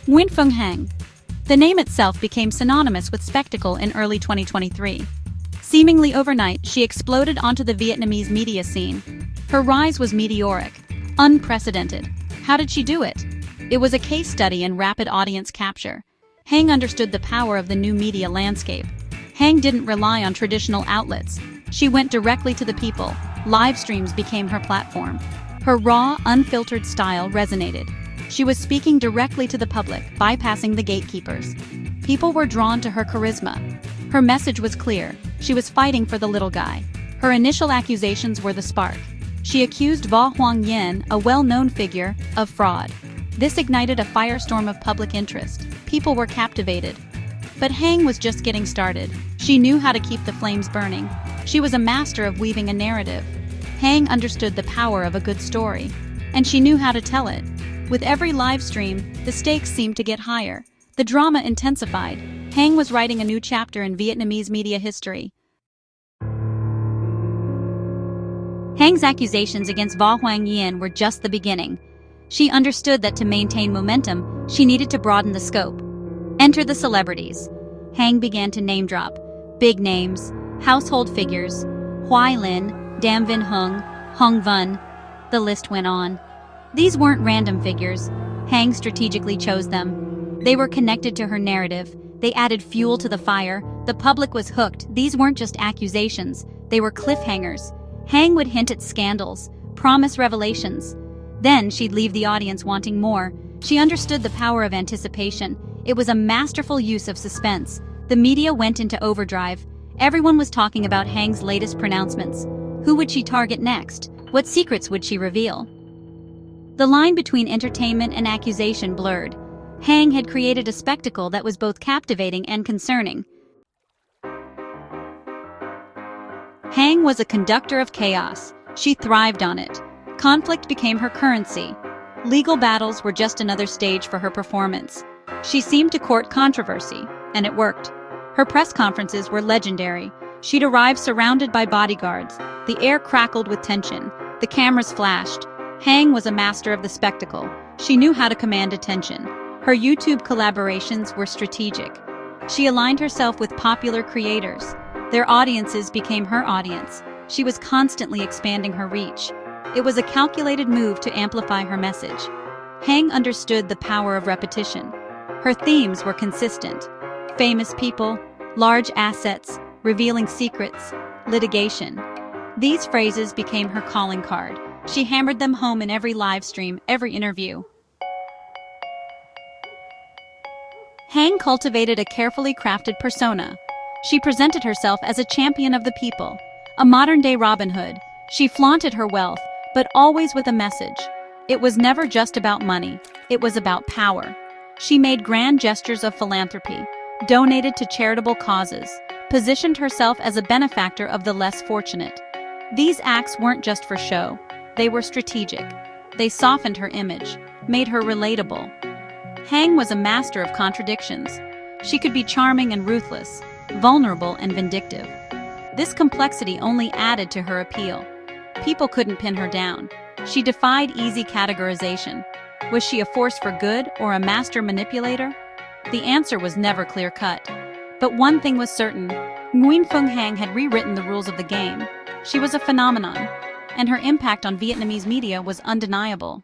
Nguyễn Phương Hằng. The name itself became synonymous with spectacle in early 2023. Seemingly overnight, she exploded onto the Vietnamese media scene. Her rise was meteoric, unprecedented. How did she do it? It was a case study in rapid audience capture. Hằng understood the power of the new media landscape. Hằng didn't rely on traditional outlets. She went directly to the people. Live streams became her platform. Her raw, unfiltered style resonated. She was speaking directly to the public, bypassing the gatekeepers. People were drawn to her charisma. Her message was clear. She was fighting for the little guy. Her initial accusations were the spark. She accused Va Huang Yen, a well-known figure, of fraud. This ignited a firestorm of public interest. People were captivated. But Hằng was just getting started. She knew how to keep the flames burning. She was a master of weaving a narrative. Hằng understood the power of a good story. And she knew how to tell it. With every live stream, the stakes seemed to get higher. The drama intensified. Hằng was writing a new chapter in Vietnamese media history. Hang's accusations against Va Huang Yen were just the beginning. She understood that to maintain momentum, she needed to broaden the scope. Enter the celebrities. Hằng began to name-drop. Big names, household figures, Hoai Linh, Dam Vinh Hung, Hong Vun. The list went on. These weren't random figures. Hằng strategically chose them. They were connected to her narrative. They added fuel to the fire. The public was hooked. These weren't just accusations. They were cliffhangers. Hằng would hint at scandals, promise revelations. Then she'd leave the audience wanting more. She understood the power of anticipation. It was a masterful use of suspense. The media went into overdrive. Everyone was talking about Hang's latest pronouncements. Who would she target next? What secrets would she reveal? The line between entertainment and accusation blurred. Hằng had created a spectacle that was both captivating and concerning. Hằng was a conductor of chaos. She thrived on it. Conflict became her currency. Legal battles were just another stage for her performance. She seemed to court controversy, and it worked. Her press conferences were legendary. She'd arrive surrounded by bodyguards. The air crackled with tension. The cameras flashed. Hằng was a master of the spectacle. She knew how to command attention. Her YouTube collaborations were strategic. She aligned herself with popular creators. Their audiences became her audience. She was constantly expanding her reach. It was a calculated move to amplify her message. Hằng understood the power of repetition. Her themes were consistent. Famous people, large assets, revealing secrets, litigation. These phrases became her calling card. She hammered them home in every live stream, every interview. Hằng cultivated a carefully crafted persona. She presented herself as a champion of the people, a modern-day Robin Hood. She flaunted her wealth, but always with a message. It was never just about money. It was about power. She made grand gestures of philanthropy, donated to charitable causes, positioned herself as a benefactor of the less fortunate. These acts weren't just for show. They were strategic. They softened her image, made her relatable. Hằng was a master of contradictions. She could be charming and ruthless, vulnerable and vindictive. This complexity only added to her appeal. People couldn't pin her down. She defied easy categorization. Was she a force for good or a master manipulator? The answer was never clear-cut. But one thing was certain. Nguyễn Phương Hằng had rewritten the rules of the game. She was a phenomenon, and her impact on Vietnamese media was undeniable.